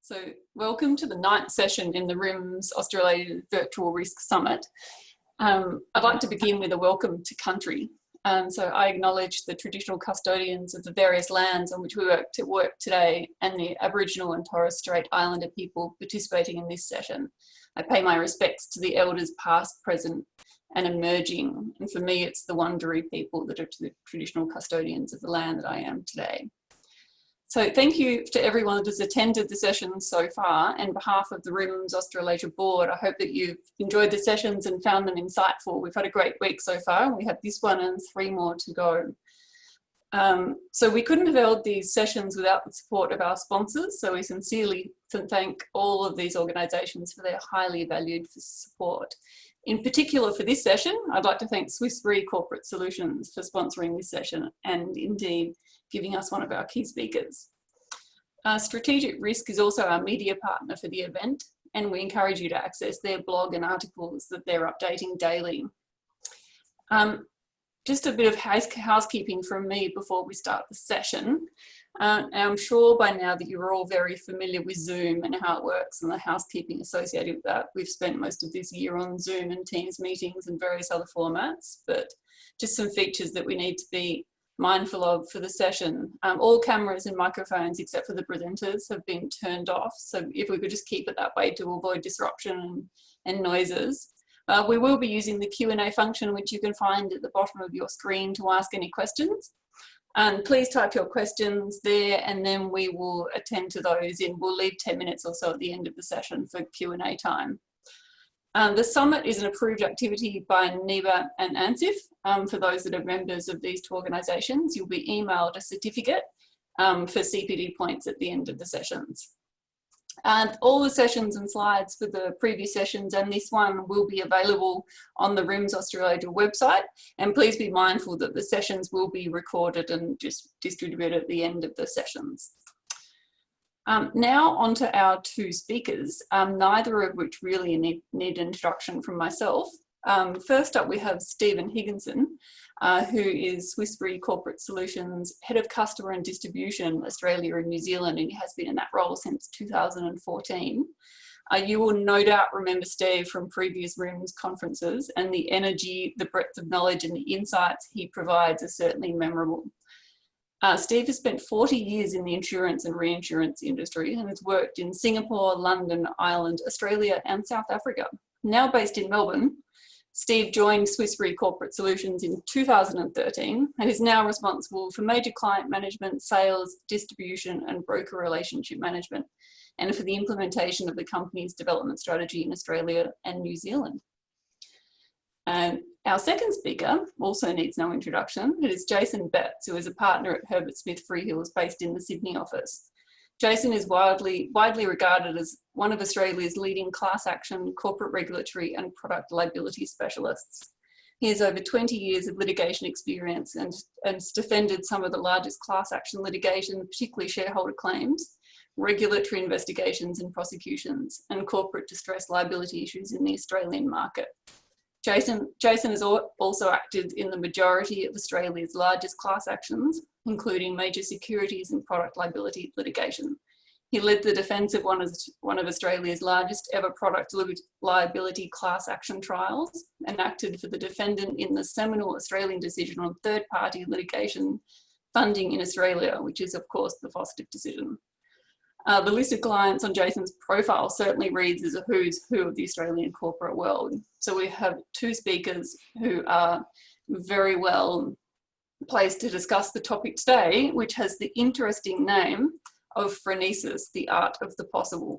So welcome to the 9th session in the RIMS Australasia Virtual Risk Summit. I'd like to begin with a welcome to country. So I acknowledge the traditional custodians of the various lands on which we work today and the Aboriginal and Torres Strait Islander people participating in this session. I pay my respects to the elders past, present and emerging. And for me, it's the Wurundjeri people that are the traditional custodians of the land that I am today. So thank you to everyone that has attended the sessions so far. On behalf of the RIMS Australasia board, I hope that you've enjoyed the sessions and found them insightful. We've had a great week so far. We have this one and 3 more to go. So we couldn't have held these sessions without the support of our sponsors. So we sincerely thank all of these organisations for their highly valued support. In particular for this session, I'd like to thank Swiss Re Corporate Solutions for sponsoring this session and indeed giving us one of our key speakers. Strategic Risk is also our media partner for the event, and we encourage you to access their blog and articles that they're updating daily. Just a bit of housekeeping from me before we start the session. I'm sure by now that you're all very familiar with Zoom and how it works and the housekeeping associated with that. We've spent most of this year on Zoom and Teams meetings and various other formats, but just some features that we need to be mindful of for the session. All cameras and microphones except for the presenters have been turned off. So if we could just keep it that way to avoid disruption and noises. We will be using the Q&A function, which you can find at the bottom of your screen to ask any questions. And please type your questions there and then we will attend to those in. We'll leave 10 minutes or so at the end of the session for Q&A time. The summit is an approved activity by NIBA and ANSIF. For those that are members of these 2 organisations, you'll be emailed a certificate for CPD points at the end of the sessions. And all the sessions and slides for the previous sessions and this one will be available on the RIMS Australasia website. And please be mindful that the sessions will be recorded and just distributed at the end of the sessions. Now on to our 2 speakers, neither of which really need an introduction from myself. First up we have Stephen Higginson, who is Swiss Re Corporate Solutions Head of Customer and Distribution Australia and New Zealand, and he has been in that role since 2014. You will no doubt remember Steve from previous RIMS conferences, and the energy, the breadth of knowledge and the insights he provides are certainly memorable. Steve has spent 40 years in the insurance and reinsurance industry and has worked in Singapore, London, Ireland, Australia and South Africa. Now based in Melbourne, Steve joined Swiss Re Corporate Solutions in 2013 and is now responsible for major client management, sales, distribution and broker relationship management, and for the implementation of the company's development strategy in Australia and New Zealand. And our second speaker also needs no introduction. It is Jason Betts, who is a partner at Herbert Smith Freehills based in the Sydney office. Jason is widely regarded as one of Australia's leading class action, corporate regulatory and product liability specialists. He has over 20 years of litigation experience and has defended some of the largest class action litigation, particularly shareholder claims, regulatory investigations and prosecutions, and corporate distress liability issues in the Australian market. Jason has also acted in the majority of Australia's largest class actions, including major securities and product liability litigation. He led the defence of one of Australia's largest ever product liability class action trials and acted for the defendant in the seminal Australian decision on third-party litigation funding in Australia, which is of course the Foster decision. The list of clients on Jason's profile certainly reads as a who's who of the Australian corporate world. So we have 2 speakers who are very well placed to discuss the topic today, which has the interesting name of Phronesis, the art of the possible.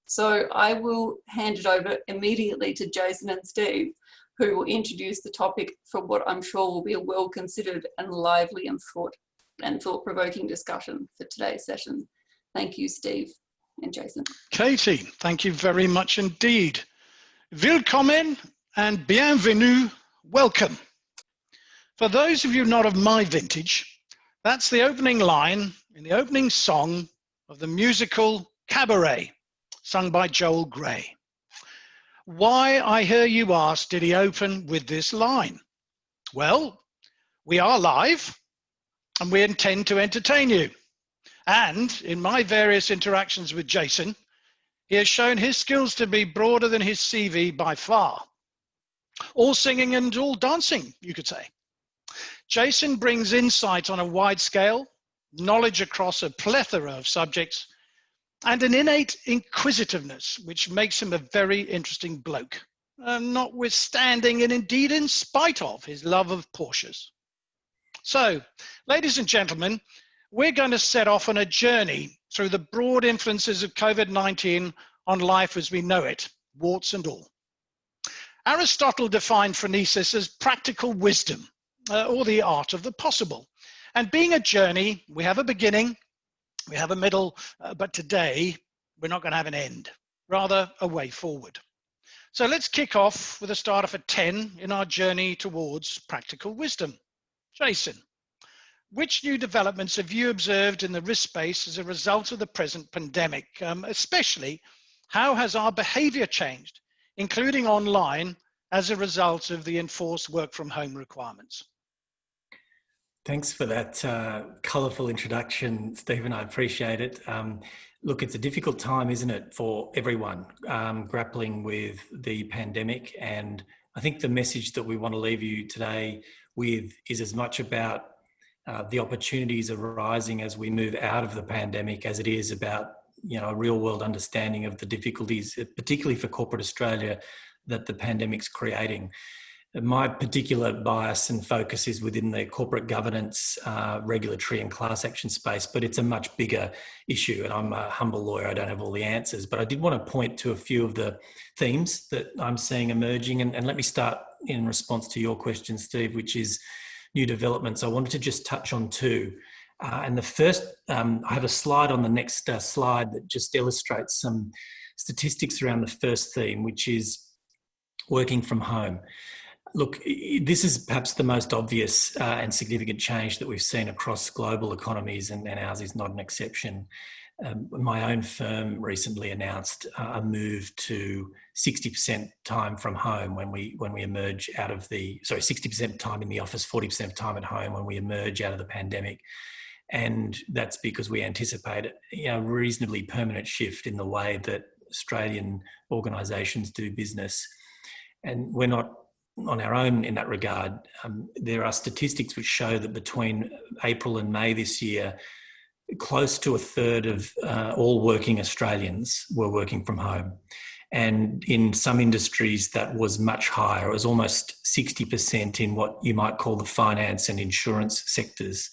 So I will hand it over immediately to Jason and Steve, who will introduce the topic for what I'm sure will be a well-considered and lively and thought-provoking discussion for today's session. Thank you, Steve and Jason. Katie, thank you very much indeed. Willkommen and bienvenue, welcome. For those of you not of my vintage, that's the opening line in the opening song of the musical Cabaret, sung by Joel Grey. Why, I hear you ask, did he open with this line? Well, we are live and we intend to entertain you. And in my various interactions with Jason, he has shown his skills to be broader than his CV by far. All singing and all dancing, you could say. Jason brings insight on a wide scale, knowledge across a plethora of subjects, and an innate inquisitiveness, which makes him a very interesting bloke, notwithstanding and indeed in spite of his love of Porsches. So, ladies and gentlemen, we're going to set off on a journey through the broad influences of COVID-19 on life as we know it, warts and all. Aristotle defined phronesis as practical wisdom, or the art of the possible. And being a journey, we have a beginning, we have a middle, but today we're not going to have an end, rather a way forward. So let's kick off with a start off at 10 in our journey towards practical wisdom. Jason, which new developments have you observed in the risk space as a result of the present pandemic? Especially, how has our behavior changed, including online, as a result of the enforced work from home requirements? Thanks for that colourful introduction, Stephen. I appreciate it. Look, it's a difficult time, isn't it, for everyone grappling with the pandemic. And I think the message that we want to leave you today with is as much about the opportunities arising as we move out of the pandemic as it is about, you know, a real world understanding of the difficulties, particularly for corporate Australia, that the pandemic's creating. My particular bias and focus is within the corporate governance, regulatory and class action space, but it's a much bigger issue. And I'm a humble lawyer, I don't have all the answers, but I did want to point to a few of the themes that I'm seeing emerging. And let me start in response to your question, Steve, which is new developments. I wanted to just touch on two. And the first, I have a slide on the next slide that just illustrates some statistics around the first theme, which is working from home. Look, this is perhaps the most obvious and significant change that we've seen across global economies, and ours is not an exception. My own firm recently announced a move to 60% time from home when we emerge out of the, 60% time in the office, 40% of time at home when we emerge out of the pandemic. And that's because we anticipate a reasonably permanent shift in the way that Australian organisations do business. And we're not on our own in that regard. There are statistics which show that between April and May this year, close to a third of all working Australians were working from home. And in some industries that was much higher. It was almost 60% in what you might call the finance and insurance sectors.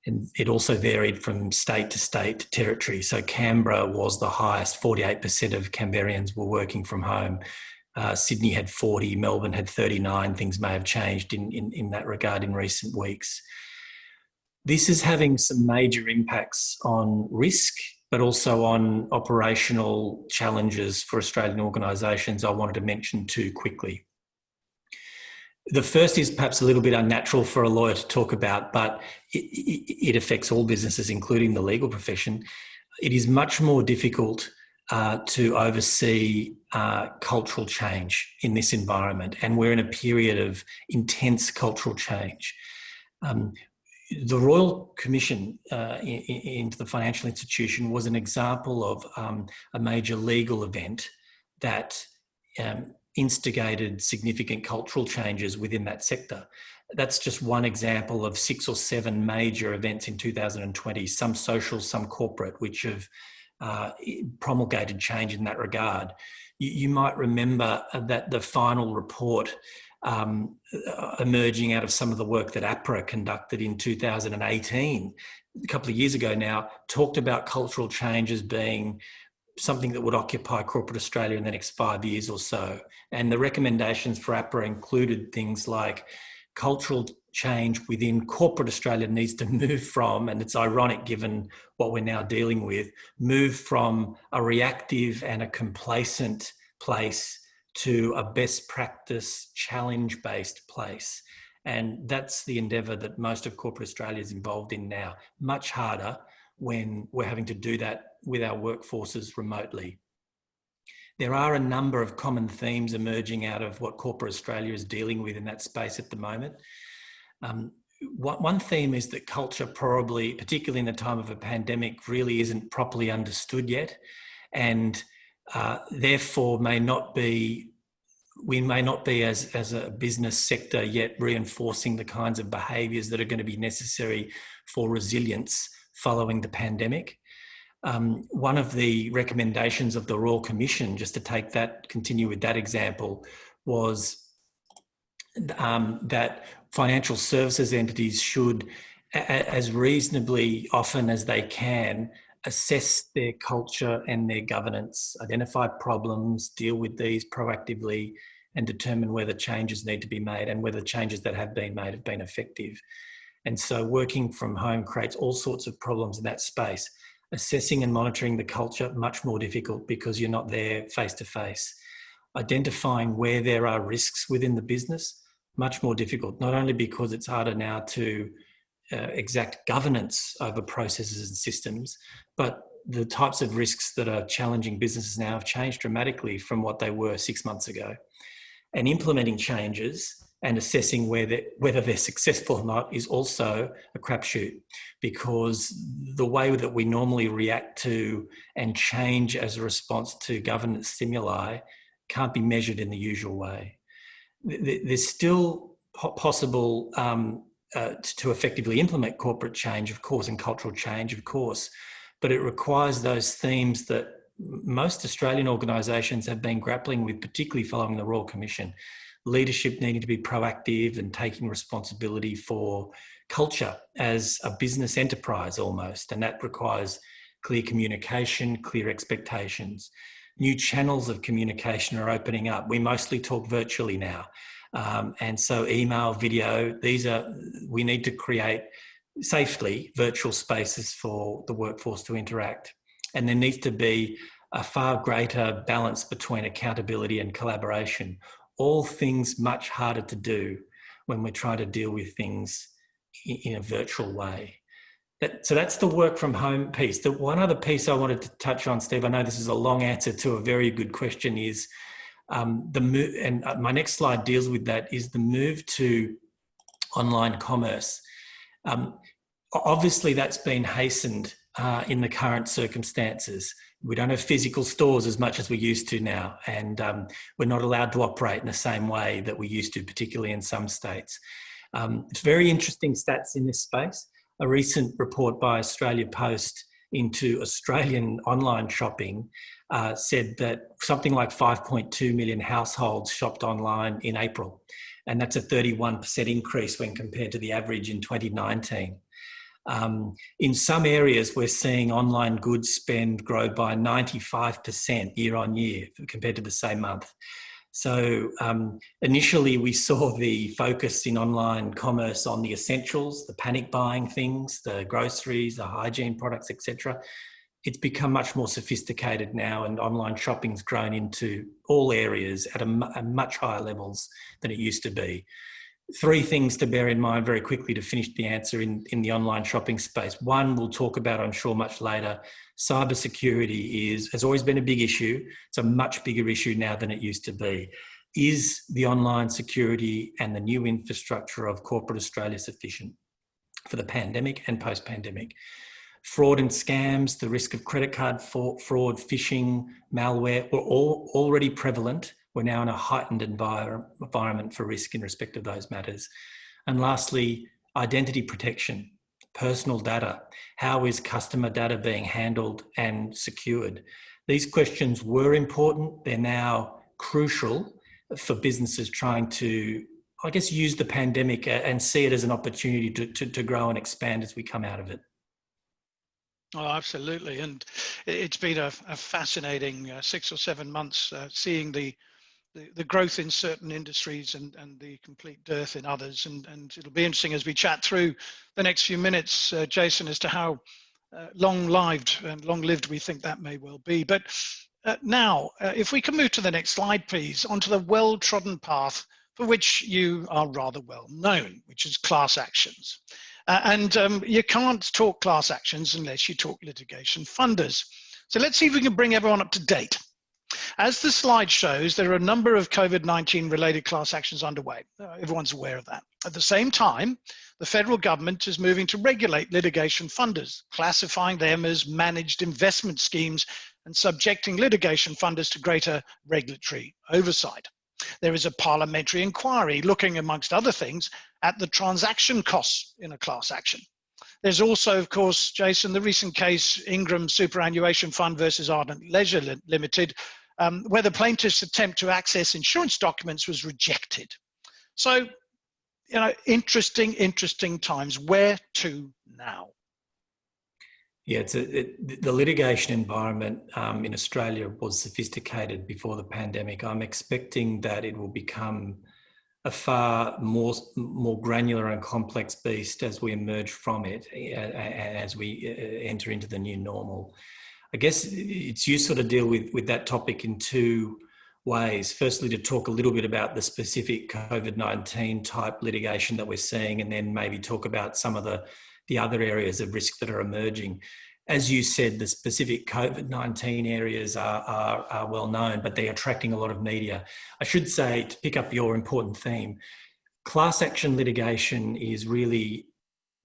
And it also varied from state to state territory. So Canberra was the highest, 48% of Canberrians were working from home. Sydney had 40, Melbourne had 39. Things may have changed in that regard in recent weeks. This is having some major impacts on risk, but also on operational challenges for Australian organisations. I wanted to mention two quickly. The first is perhaps a little bit unnatural for a lawyer to talk about, but it affects all businesses, including the legal profession. It is much more difficult to oversee cultural change in this environment. And we're in a period of intense cultural change. The Royal Commission into the financial institution was an example of a major legal event that instigated significant cultural changes within that sector. That's just one example of 6 or 7 major events in 2020, some social, some corporate, which have promulgated change in that regard. You might remember that the final report emerging out of some of the work that APRA conducted in 2018, a couple of years ago now, talked about cultural change as being something that would occupy corporate Australia in the next 5 years or so. And the recommendations for APRA included things like cultural change within corporate Australia needs to move from, and it's ironic given what we're now dealing with, move from a reactive and a complacent place to a best practice challenge-based place. And that's the endeavour that most of corporate Australia is involved in now. Much harder when we're having to do that with our workforces remotely. There are a number of common themes emerging out of what corporate Australia is dealing with in that space at the moment. one theme is that culture probably, particularly in the time of a pandemic, really isn't properly understood yet, and therefore we may not be as a business sector yet reinforcing the kinds of behaviours that are going to be necessary for resilience following the pandemic. One of the recommendations of the Royal Commission, just to continue with that example, was that financial services entities should, as reasonably often as they can, assess their culture and their governance, identify problems, deal with these proactively, and determine whether changes need to be made and whether changes that have been made have been effective. And so working from home creates all sorts of problems in that space. Assessing and monitoring the culture, much more difficult because you're not there face to face. Identifying where there are risks within the business, much more difficult, not only because it's harder now to exact governance over processes and systems, but the types of risks that are challenging businesses now have changed dramatically from what they were 6 months ago. And implementing changes and assessing whether they're successful or not is also a crapshoot, because the way that we normally react to and change as a response to governance stimuli can't be measured in the usual way. There's still possible to effectively implement corporate change, of course, and cultural change, of course, but it requires those themes that most Australian organisations have been grappling with, particularly following the Royal Commission. Leadership needing to be proactive and taking responsibility for culture as a business enterprise almost, and that requires clear communication, clear expectations. New channels of communication are opening up. We mostly talk virtually now. And so email, video, we need to create safely virtual spaces for the workforce to interact. And there needs to be a far greater balance between accountability and collaboration. All things much harder to do when we're trying to deal with things in a virtual way. So that's the work from home piece. The one other piece I wanted to touch on, Steve, I know this is a long answer to a very good question, is the move, and my next slide deals with that, is the move to online commerce. Obviously, that's been hastened in the current circumstances. We don't have physical stores as much as we used to now, and we're not allowed to operate in the same way that we used to, particularly in some states. It's very interesting stats in this space. A recent report by Australia Post into Australian online shopping said that something like 5.2 million households shopped online in April, and that's a 31% increase when compared to the average in 2019. In some areas, we're seeing online goods spend grow by 95% year on year compared to the same month. So initially, we saw the focus in online commerce on the essentials, the panic buying things, the groceries, the hygiene products, etc. It's become much more sophisticated now, and online shopping's grown into all areas at much higher levels than it used to be. Three things to bear in mind very quickly to finish the answer in the online shopping space. One, we'll talk about, I'm sure, much later. Cybersecurity has always been a big issue. It's a much bigger issue now than it used to be. Is the online security and the new infrastructure of corporate Australia sufficient for the pandemic and post-pandemic? Fraud and scams, the risk of credit card fraud, phishing, malware were all already prevalent. We're now in a heightened environment for risk in respect of those matters. And lastly, identity protection, personal data. How is customer data being handled and secured? These questions were important. They're now crucial for businesses trying to, I guess, use the pandemic and see it as an opportunity to grow and expand as we come out of it. Oh, absolutely. And it's been a fascinating 6 or 7 months seeing the growth in certain industries and the complete dearth in others. And it'll be interesting as we chat through the next few minutes, Jason, as to how long-lived and long-lived we think that may well be. But now, if we can move to the next slide, please, onto the well-trodden path for which you are rather well known, which is class actions. And you can't talk class actions unless you talk litigation funders. So let's see if we can bring everyone up to date. As the slide shows, there are a number of COVID-19 related class actions underway. Everyone's aware of that. At the same time, the federal government is moving to regulate litigation funders, classifying them as managed investment schemes and subjecting litigation funders to greater regulatory oversight. There is a parliamentary inquiry looking, amongst other things, at the transaction costs in a class action. There's also, of course, Jason, the recent case Ingram Superannuation Fund versus Ardent Leisure Limited, where the plaintiff's attempt to access insurance documents was rejected. So, interesting times. Where to now? Yeah, the litigation environment in Australia was sophisticated before the pandemic. I'm expecting that it will become a far more granular and complex beast as we emerge from it, as we enter into the new normal. I guess it's useful to deal with that topic in two ways. Firstly, to talk a little bit about the specific COVID-19 type litigation that we're seeing, and then maybe talk about some of the other areas of risk that are emerging. As you said, the specific COVID-19 areas are well known, but they're attracting a lot of media. I should say, to pick up your important theme, class action litigation is really,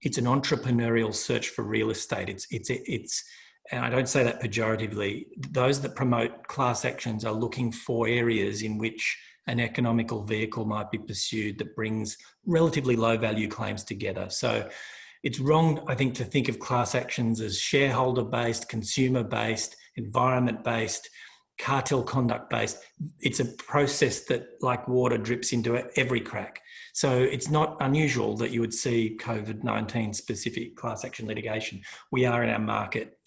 it's an entrepreneurial search for real estate. It's and I don't say that pejoratively. Those that promote class actions are looking for areas in which an economical vehicle might be pursued that brings relatively low value claims together. So it's wrong, I think, to think of class actions as shareholder-based, consumer-based, environment-based, cartel conduct-based. It's a process that, like water, drips into every crack. So it's not unusual that you would see COVID-19 specific class action litigation. We are in our market.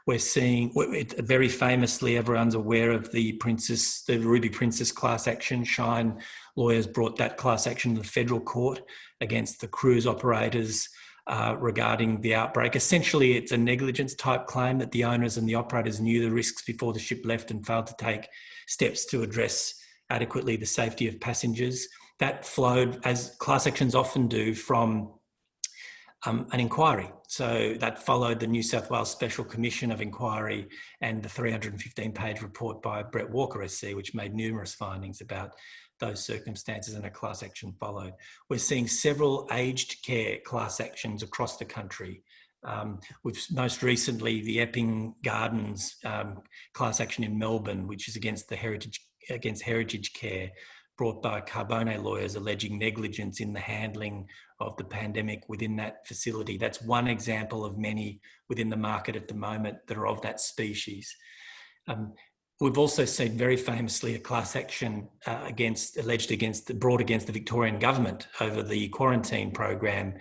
We're seeing, very famously, everyone's aware of the Ruby Princess class action. Shine lawyers brought that class action to the federal court against the cruise operators regarding the outbreak. Essentially, it's a negligence type claim that the owners and the operators knew the risks before the ship left and failed to take steps to address adequately the safety of passengers. That flowed, as class actions often do, from an inquiry. So that followed the New South Wales Special Commission of Inquiry and the 315-page report by Brett Walker SC, which made numerous findings about those circumstances, and a class action followed. We're seeing several aged care class actions across the country. With most recently the Epping Gardens class action in Melbourne, which is against Heritage Care, brought by Carbone lawyers alleging negligence in the handling of the pandemic within that facility. That's one example of many within the market at the moment that are of that species. We've also seen very famously a class action brought against the Victorian government over the quarantine program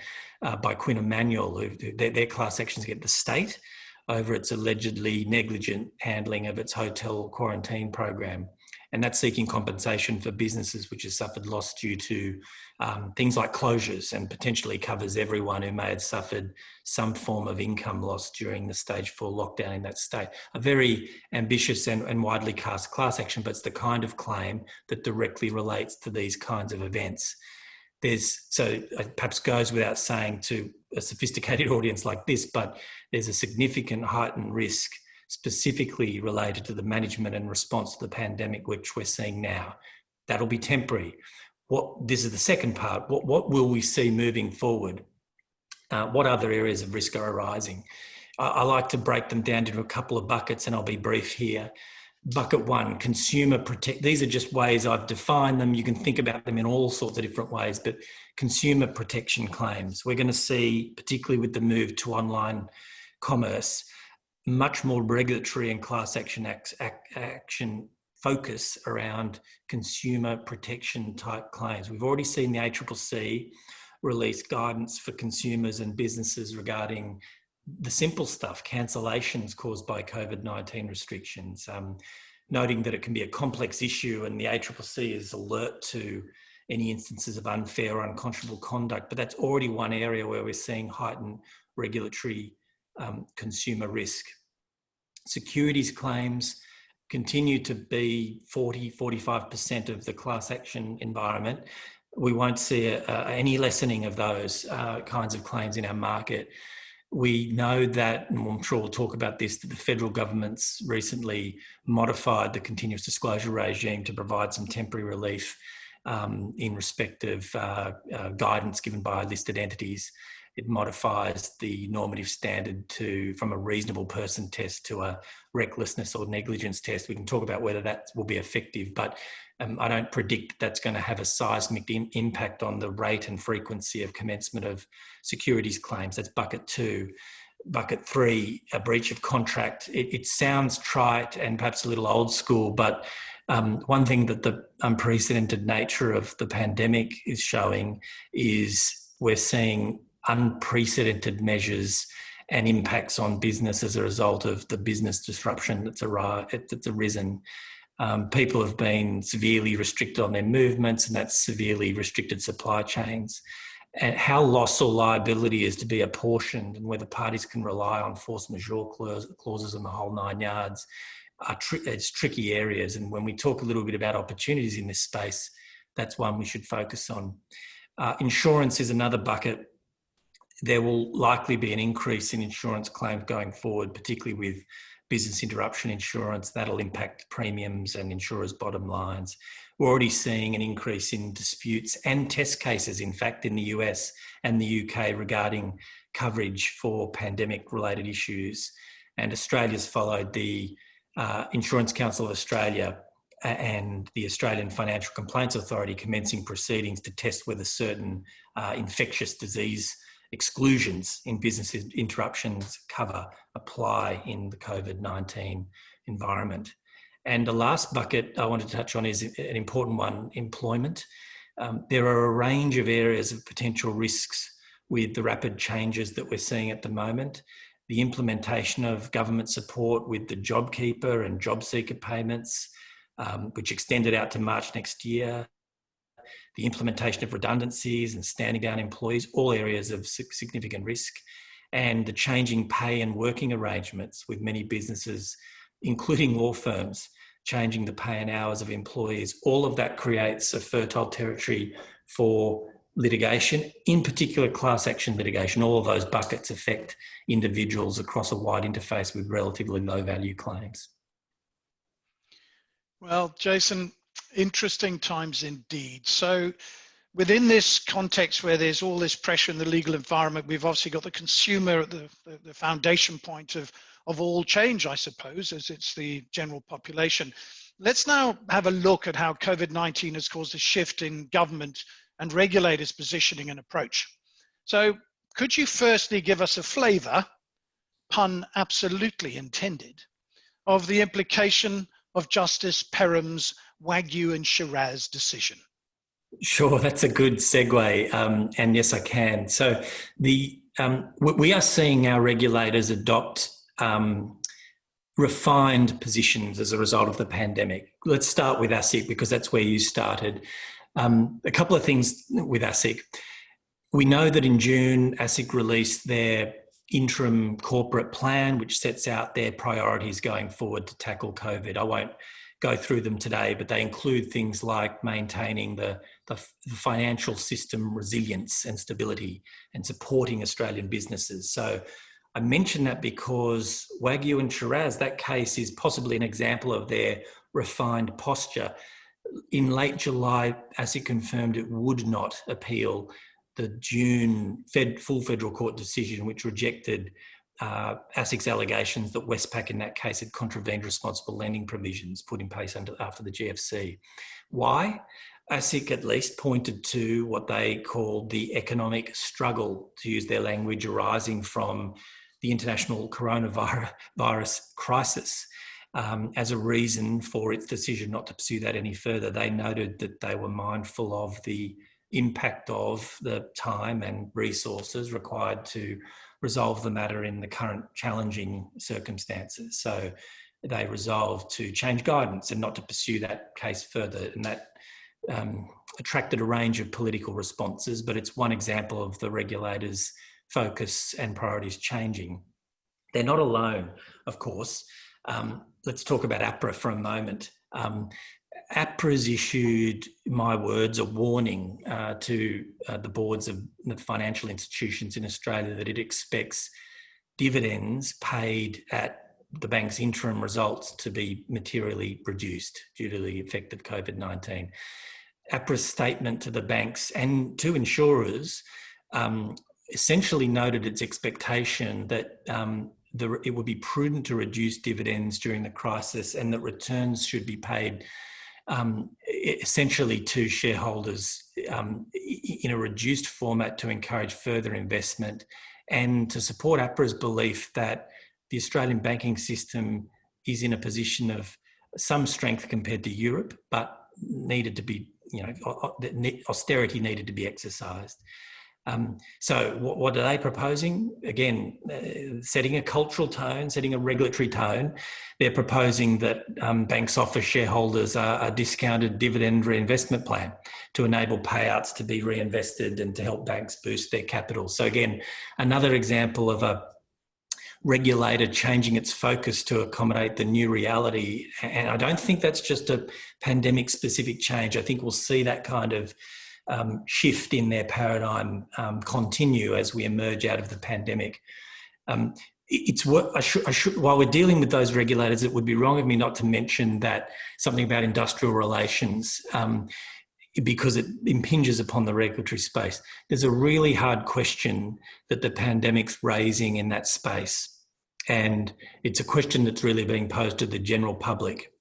by Quinn Emanuel, their class actions against the state over its allegedly negligent handling of its hotel quarantine program. And that's seeking compensation for businesses which have suffered loss due to things like closures, and potentially covers everyone who may have suffered some form of income loss during the stage 4 lockdown in that state. A very ambitious and widely cast class action, but it's the kind of claim that directly relates to these kinds of events. So it perhaps goes without saying to a sophisticated audience like this, but there's a significant heightened risk specifically related to the management and response to the pandemic, which we're seeing now. That'll be temporary. This is the second part. What will we see moving forward? What other areas of risk are arising? I like to break them down into a couple of buckets, and I'll be brief here. Bucket one, consumer protect. These are just ways I've defined them. You can think about them in all sorts of different ways, but consumer protection claims. We're going to see, particularly with the move to online commerce, much more regulatory and class action focus around consumer protection type claims. We've already seen the ACCC release guidance for consumers and businesses regarding the simple stuff, cancellations caused by COVID-19 restrictions, noting that it can be a complex issue, and the ACCC is alert to any instances of unfair or unconscionable conduct. But that's already one area where we're seeing heightened regulatory consumer risk. Securities claims continue to be 45% of the class action environment. We won't see any lessening of those kinds of claims in our market. We know that, and I'm sure we'll talk about this, that the federal government's recently modified the continuous disclosure regime to provide some temporary relief in respect of guidance given by listed entities. It modifies the normative standard from a reasonable person test to a recklessness or negligence test. We can talk about whether that will be effective, but I don't predict that's going to have a seismic impact on the rate and frequency of commencement of securities claims. That's bucket 2. Bucket 3, a breach of contract. It sounds trite and perhaps a little old school, but one thing that the unprecedented nature of the pandemic is showing is we're seeing unprecedented measures and impacts on business as a result of the business disruption that's arisen. People have been severely restricted on their movements, and that's severely restricted supply chains. And how loss or liability is to be apportioned and whether parties can rely on force majeure clauses and the whole 9 yards it's tricky areas. And when we talk a little bit about opportunities in this space, that's one we should focus on. Insurance is another bucket. There will likely be an increase in insurance claims going forward, particularly with business interruption insurance. That'll impact premiums and insurers' bottom lines. We're already seeing an increase in disputes and test cases, in fact, in the US and the UK regarding coverage for pandemic-related issues. And Australia's followed the Insurance Council of Australia and the Australian Financial Complaints Authority commencing proceedings to test whether certain infectious disease exclusions in business interruptions cover apply in the COVID-19 environment. And the last bucket I want to touch on is an important one, employment. There are a range of areas of potential risks with the rapid changes that we're seeing at the moment. The implementation of government support with the JobKeeper and JobSeeker payments, which extended out to March next year. The implementation of redundancies and standing down employees, all areas of significant risk. And the changing pay and working arrangements with many businesses, including law firms, changing the pay and hours of employees. All of that creates a fertile territory for litigation, in particular class action litigation. All of those buckets affect individuals across a wide interface with relatively low value claims. Well, Jason, interesting times indeed. So within this context where there's all this pressure in the legal environment, we've obviously got the consumer at the foundation point of all change, I suppose, as it's the general population. Let's now have a look at how COVID-19 has caused a shift in government and regulators' positioning and approach. So could you firstly give us a flavour, pun absolutely intended, of the implication of Justice Perham's Wagyu and Shiraz decision? Sure, that's a good segue, and yes, I can. So we are seeing our regulators adopt refined positions as a result of the pandemic. Let's start with ASIC because that's where you started. A couple of things with ASIC. We know that in June, ASIC released their interim corporate plan, which sets out their priorities going forward to tackle COVID. I won't go through them today, but they include things like maintaining the financial system resilience and stability and supporting Australian businesses. So I mention that because Wagyu and Shiraz, that case is possibly an example of their refined posture. In late July, ASIC confirmed it would not appeal the June full federal court decision, which rejected ASIC's allegations that Westpac in that case had contravened responsible lending provisions put in place after the GFC. Why? ASIC at least pointed to what they called the economic struggle, to use their language, arising from the international coronavirus crisis as a reason for its decision not to pursue that any further. They noted that they were mindful of the impact of the time and resources required to resolve the matter in the current challenging circumstances. So they resolved to change guidance and not to pursue that case further. And that attracted a range of political responses, but it's one example of the regulators' focus and priorities changing. They're not alone, of course. Let's talk about APRA for a moment. APRA's issued, in my words, a warning to the boards of the financial institutions in Australia that it expects dividends paid at the bank's interim results to be materially reduced due to the effect of COVID-19. APRA's statement to the banks and to insurers essentially noted its expectation that it would be prudent to reduce dividends during the crisis and that returns should be paid essentially to shareholders in a reduced format to encourage further investment and to support APRA's belief that the Australian banking system is in a position of some strength compared to Europe, but needed to be, austerity needed to be exercised. So what are they proposing? Again, setting a cultural tone, setting a regulatory tone. They're proposing that banks offer shareholders a discounted dividend reinvestment plan to enable payouts to be reinvested and to help banks boost their capital. So again, another example of a regulator changing its focus to accommodate the new reality. And I don't think that's just a pandemic specific change. I think we'll see that kind of shift in their paradigm continue as we emerge out of the pandemic. While we're dealing with those regulators, it would be wrong of me not to mention that something about industrial relations, because it impinges upon the regulatory space. There's a really hard question that the pandemic's raising in that space. And it's a question that's really being posed to the general public,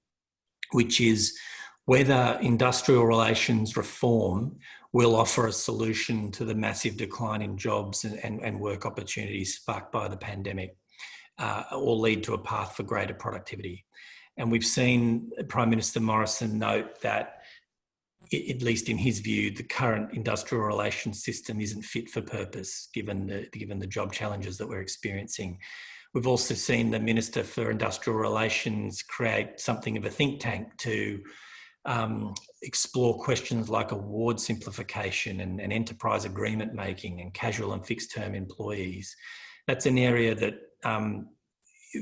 which is whether industrial relations reform will offer a solution to the massive decline in jobs and work opportunities sparked by the pandemic, or lead to a path for greater productivity. And we've seen Prime Minister Morrison note that, at least in his view, the current industrial relations system isn't fit for purpose, given the job challenges that we're experiencing. We've also seen the Minister for Industrial Relations create something of a think tank to explore questions like award simplification and enterprise agreement making and casual and fixed term employees. That's an area that,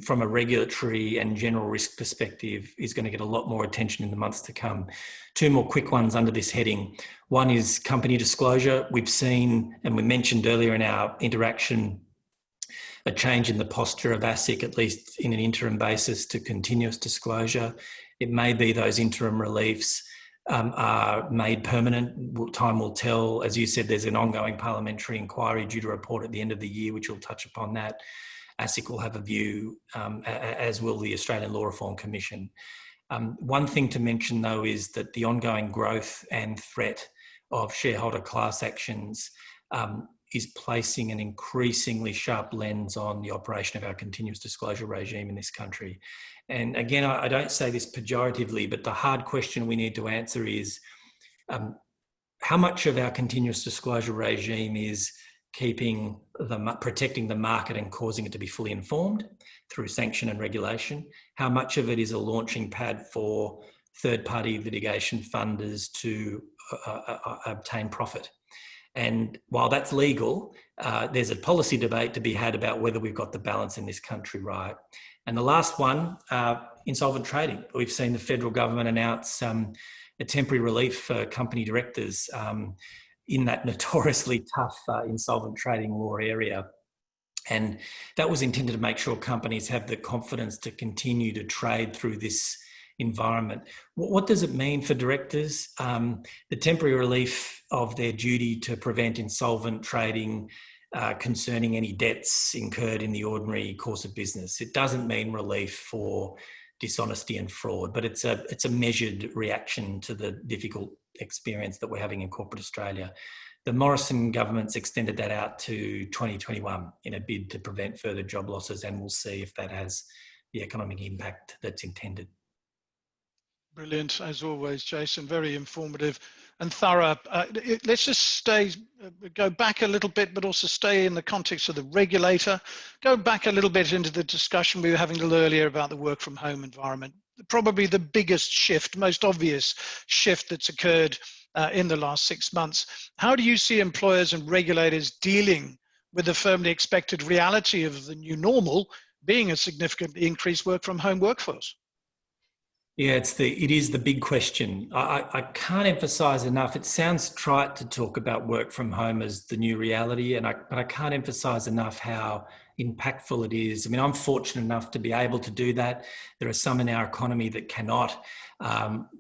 from a regulatory and general risk perspective, is going to get a lot more attention in the months to come. Two more quick ones under this heading. One is company disclosure. We've seen, and we mentioned earlier in our interaction, a change in the posture of ASIC, at least in an interim basis, to continuous disclosure. It may be those interim reliefs are made permanent. Time will tell. As you said, there's an ongoing parliamentary inquiry due to report at the end of the year, which will touch upon that. ASIC will have a view, as will the Australian Law Reform Commission. One thing to mention, though, is that the ongoing growth and threat of shareholder class actions is placing an increasingly sharp lens on the operation of our continuous disclosure regime in this country. And again, I don't say this pejoratively, but the hard question we need to answer is how much of our continuous disclosure regime is protecting the market and causing it to be fully informed through sanction and regulation? How much of it is a launching pad for third-party litigation funders to obtain profit? And while that's legal, there's a policy debate to be had about whether we've got the balance in this country right. And the last one, insolvent trading. We've seen the federal government announce a temporary relief for company directors in that notoriously tough insolvent trading law area. And that was intended to make sure companies have the confidence to continue to trade through this environment. What does it mean for directors? The temporary relief of their duty to prevent insolvent trading concerning any debts incurred in the ordinary course of business. It doesn't mean relief for dishonesty and fraud, but it's a measured reaction to the difficult experience that we're having in corporate Australia. The Morrison government's extended that out to 2021 in a bid to prevent further job losses, and we'll see if that has the economic impact that's intended. Brilliant, as always, Jason. Very informative and thorough. Let's just go back a little bit, but also stay in the context of the regulator. Go back a little bit into the discussion we were having a little earlier about the work from home environment. Probably the biggest shift, most obvious shift that's occurred in the last 6 months. How do you see employers and regulators dealing with the firmly expected reality of the new normal being a significantly increased work from home workforce? Yeah, it is the big question. I can't emphasize enough. It sounds trite to talk about work from home as the new reality, but I can't emphasize enough how impactful it is. I mean, I'm fortunate enough to be able to do that. There are some in our economy that cannot.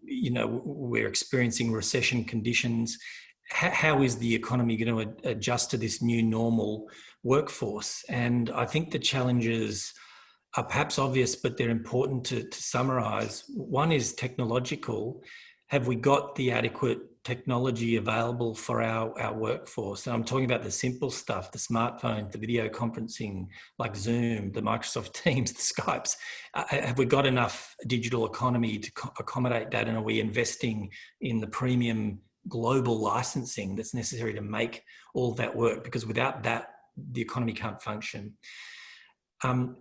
You know, we're experiencing recession conditions. How is the economy going to adjust to this new normal workforce? And I think the challenges are perhaps obvious, but they're important to summarise. One is technological. Have we got the adequate technology available for our workforce? And I'm talking about the simple stuff, the smartphones, the video conferencing like Zoom, the Microsoft Teams, the Skypes. Have we got enough digital economy to accommodate that? And are we investing in the premium global licensing that's necessary to make all of that work? Because without that, the economy can't function.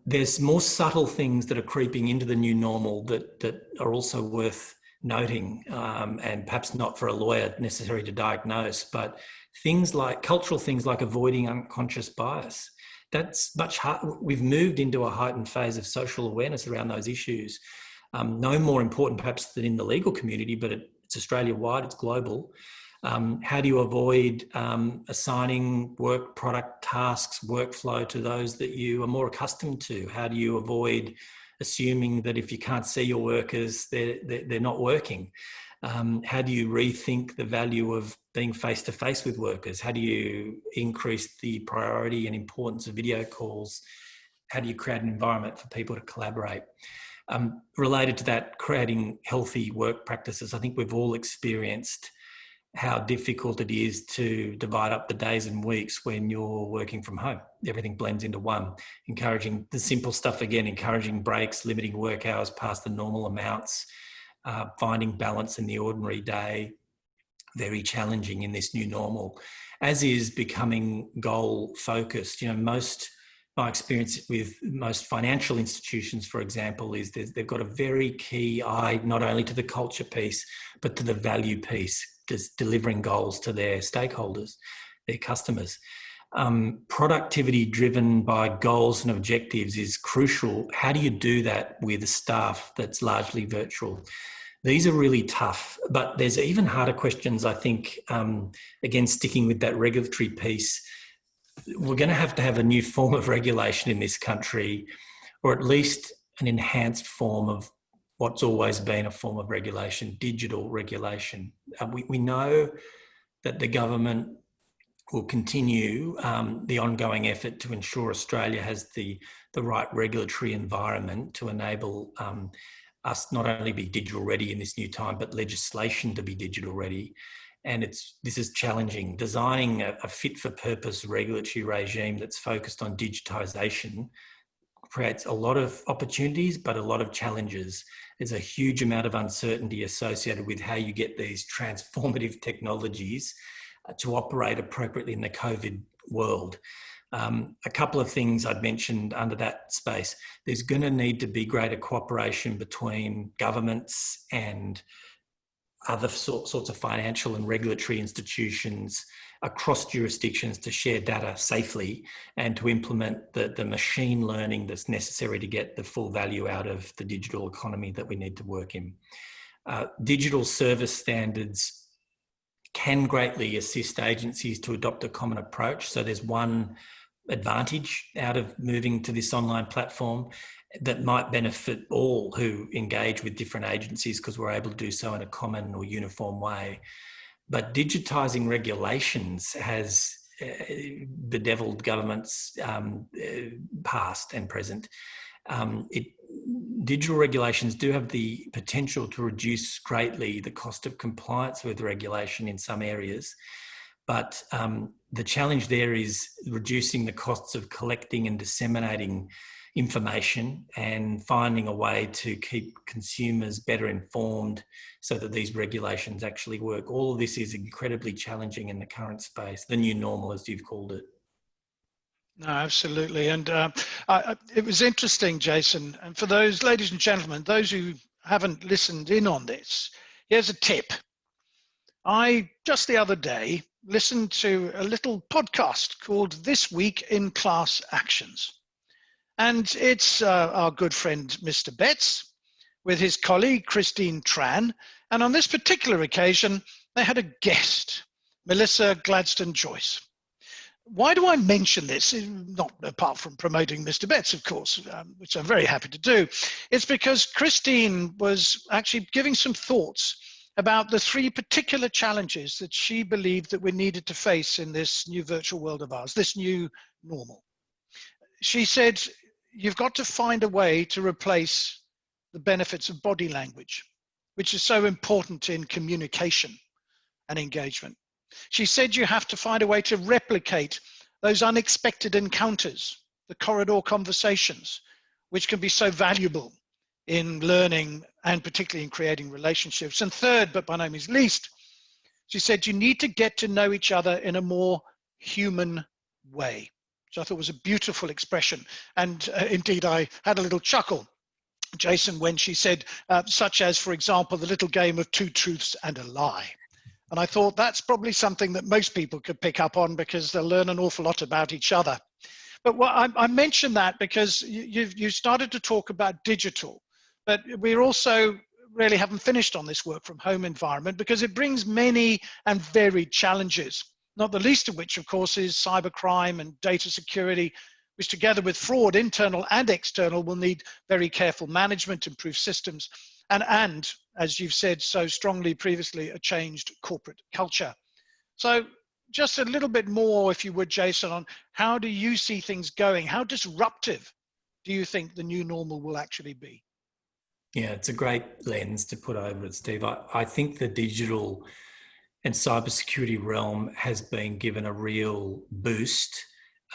There's more subtle things that are creeping into the new normal that are also worth noting, and perhaps not for a lawyer necessary to diagnose, but things like cultural things like avoiding unconscious bias. That's much hard. We've moved into a heightened phase of social awareness around those issues. No more important perhaps than in the legal community, but it's Australia-wide, it's global. How do you avoid assigning work product tasks, workflow to those that you are more accustomed to? How do you avoid assuming that if you can't see your workers, they're not working? How do you rethink the value of being face-to-face with workers? How do you increase the priority and importance of video calls? How do you create an environment for people to collaborate? Related to that, creating healthy work practices. I think we've all experienced how difficult it is to divide up the days and weeks when you're working from home. Everything blends into one. Encouraging the simple stuff again, encouraging breaks, limiting work hours past the normal amounts, finding balance in the ordinary day, very challenging in this new normal, as is becoming goal focused. You know, my experience with most financial institutions, for example, is they've got a very key eye, not only to the culture piece, but to the value piece, just delivering goals to their stakeholders, their customers. Productivity driven by goals and objectives is crucial. How do you do that with a staff that's largely virtual? These are really tough, but there's even harder questions, I think, again, sticking with that regulatory piece. We're going to have a new form of regulation in this country, or at least an enhanced form of what's always been a form of regulation, digital regulation. We know that the government will continue the ongoing effort to ensure Australia has the right regulatory environment to enable us not only be digital ready in this new time, but legislation to be digital ready. And this is challenging. Designing a fit for purpose regulatory regime that's focused on digitisation creates a lot of opportunities, but a lot of challenges. There's a huge amount of uncertainty associated with how you get these transformative technologies to operate appropriately in the COVID world. A couple of things I'd mentioned under that space. There's going to need to be greater cooperation between governments and other sorts of financial and regulatory institutions across jurisdictions to share data safely and to implement the machine learning that's necessary to get the full value out of the digital economy that we need to work in. Digital service standards can greatly assist agencies to adopt a common approach. So there's one advantage out of moving to this online platform that might benefit all who engage with different agencies because we're able to do so in a common or uniform way. But digitising regulations has bedeviled governments past and present. Digital regulations do have the potential to reduce greatly the cost of compliance with regulation in some areas. But the challenge there is reducing the costs of collecting and disseminating information and finding a way to keep consumers better informed so that these regulations actually work. All of this is incredibly challenging in the current space, the new normal, as you've called it. No, absolutely. And it was interesting, Jason. And for those ladies and gentlemen, those who haven't listened in on this, here's a tip. I, just the other day, listened to a little podcast called This Week in Class Actions. And it's our good friend, Mr. Betts, with his colleague, Christine Tran. And on this particular occasion, they had a guest, Melissa Gladstone-Joyce. Why do I mention this? Not apart from promoting Mr. Betts, of course, which I'm very happy to do. It's because Christine was actually giving some thoughts about the 3 particular challenges that she believed that we needed to face in this new virtual world of ours, this new normal. She said, you've got to find a way to replace the benefits of body language, which is so important in communication and engagement. She said you have to find a way to replicate those unexpected encounters, the corridor conversations, which can be so valuable in learning and particularly in creating relationships. And third, but by no means least, she said you need to get to know each other in a more human way, which I thought was a beautiful expression. And indeed, I had a little chuckle, Jason, when she said, such as, for example, the little game of 2 truths and a lie. And I thought that's probably something that most people could pick up on because they'll learn an awful lot about each other. But I mentioned that because you started to talk about digital, but we're also really haven't finished on this work from home environment because it brings many and varied challenges, not the least of which, of course, is cybercrime and data security, which together with fraud, internal and external, will need very careful management, improved systems, and as you've said so strongly previously, a changed corporate culture. So just a little bit more, if you would, Jason, on how do you see things going? How disruptive do you think the new normal will actually be? Yeah, it's a great lens to put over it, Steve. I think the digital and cybersecurity realm has been given a real boost.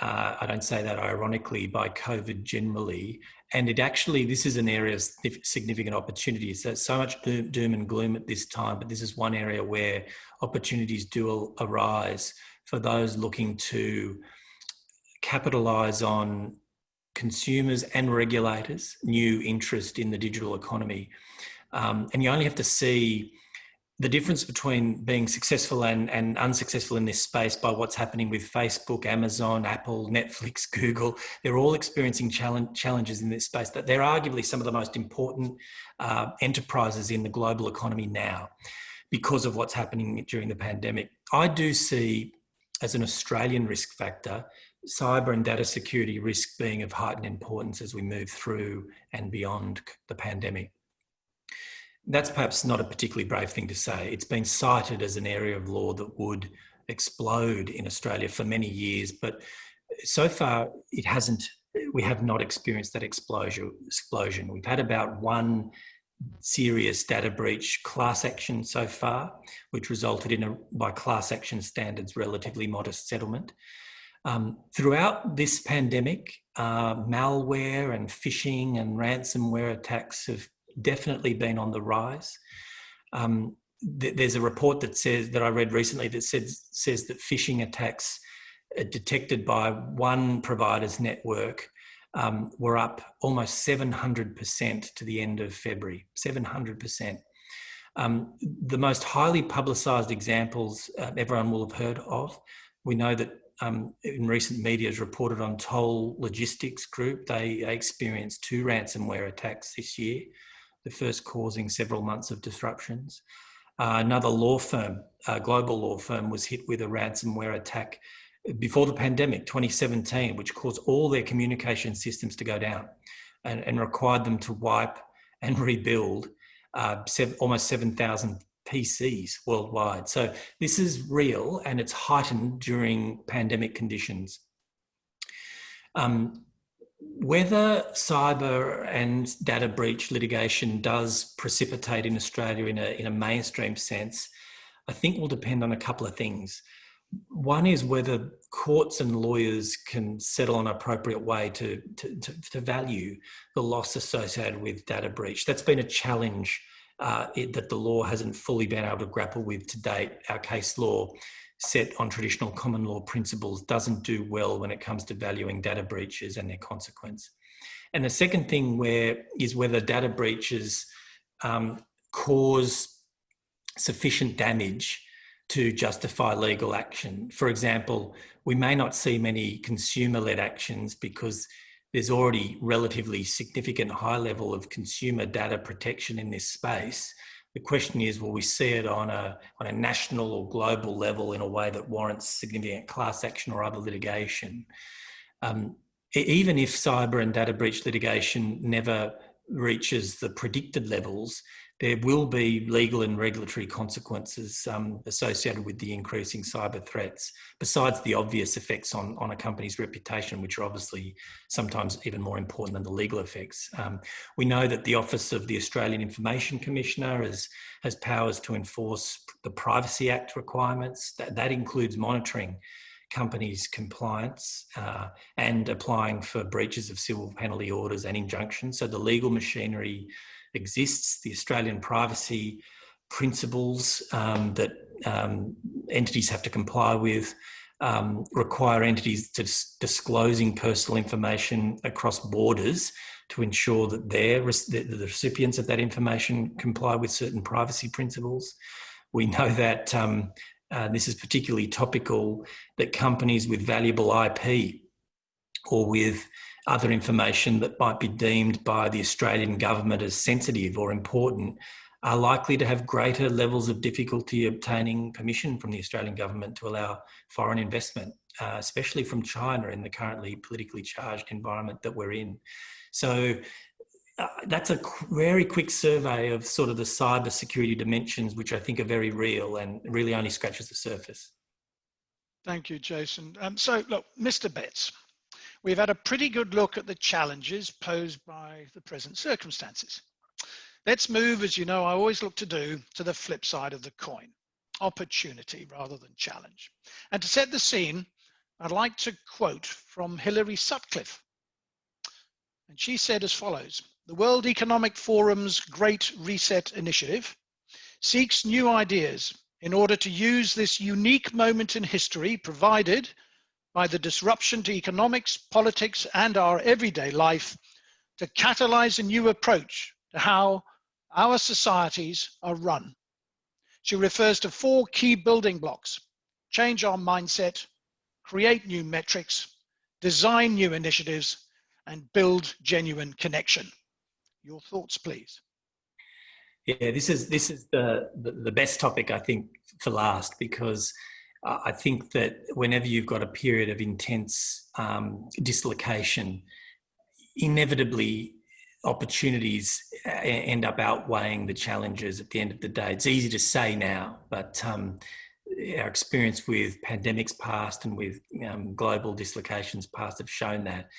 I don't say that ironically, by COVID generally. And this is an area of significant opportunities. There's so much doom and gloom at this time, but this is one area where opportunities do arise for those looking to capitalise on consumers and regulators' new interest in the digital economy. And you only have to see the difference between being successful and unsuccessful in this space by what's happening with Facebook, Amazon, Apple, Netflix, Google. They're all experiencing challenges in this space. That they're arguably some of the most important enterprises in the global economy now because of what's happening during the pandemic. I do see, as an Australian risk factor, cyber and data security risk being of heightened importance as we move through and beyond the pandemic. That's perhaps not a particularly brave thing to say. It's been cited as an area of law that would explode in Australia for many years, but so far it hasn't. We have not experienced that explosion. We've had about 1 serious data breach class action so far, which resulted in by class action standards, relatively modest settlement. Throughout this pandemic, malware and phishing and ransomware attacks have definitely been on the rise. There's a report that I read recently that says that phishing attacks detected by one provider's network were up almost 700% to the end of February. 700%. The most highly publicised examples everyone will have heard of. We know that in recent media has reported on Toll Logistics Group. They experienced 2 ransomware attacks this year, the first causing several months of disruptions. Another law firm, a global law firm, was hit with a ransomware attack before the pandemic, 2017, which caused all their communication systems to go down and required them to wipe and rebuild almost 7,000 PCs worldwide. So this is real and it's heightened during pandemic conditions. Whether cyber and data breach litigation does precipitate in Australia in a mainstream sense, I think will depend on a couple of things. One is whether courts and lawyers can settle an appropriate way to value the loss associated with data breach. That's been a challenge that the law hasn't fully been able to grapple with to date. Our case law, set on traditional common law principles, doesn't do well when it comes to valuing data breaches and their consequence. And the second thing is whether data breaches cause sufficient damage to justify legal action. For example, we may not see many consumer-led actions because there's already relatively significant high level of consumer data protection in this space The question is, will we see it on a national or global level in a way that warrants significant class action or other litigation? Even if cyber and data breach litigation never reaches the predicted levels, there will be legal and regulatory consequences associated with the increasing cyber threats, besides the obvious effects on a company's reputation, which are obviously sometimes even more important than the legal effects. We know that the Office of the Australian Information Commissioner has powers to enforce the Privacy Act requirements. That includes monitoring companies' compliance and applying for breaches of civil penalty orders and injunctions. So the legal machinery exists. The Australian privacy principles that entities have to comply with require entities to disclosing personal information across borders to ensure that the recipients of that information comply with certain privacy principles. We know that this is particularly topical, that companies with valuable IP or with other information that might be deemed by the Australian government as sensitive or important are likely to have greater levels of difficulty obtaining permission from the Australian government to allow foreign investment, especially from China in the currently politically charged environment that we're in. So that's a very quick survey of sort of the cyber security dimensions, which I think are very real and really only scratches the surface. Thank you, Jason. So look, Mr. Betts, we've had a pretty good look at the challenges posed by the present circumstances. Let's move, as you know, I always look to do, to the flip side of the coin, opportunity rather than challenge. And to set the scene, I'd like to quote from Hilary Sutcliffe. And she said as follows: "The World Economic Forum's Great Reset Initiative seeks new ideas in order to use this unique moment in history provided by the disruption to economics, politics, and our everyday life to catalyze a new approach to how our societies are run." She refers to 4 key building blocks: change our mindset, create new metrics, design new initiatives, and build genuine connection. Your thoughts, please. Yeah, this is the best topic, I think, for last, because I think that whenever you've got a period of intense dislocation, inevitably opportunities end up outweighing the challenges at the end of the day. It's easy to say now, but our experience with pandemics past and with global dislocations past have shown that.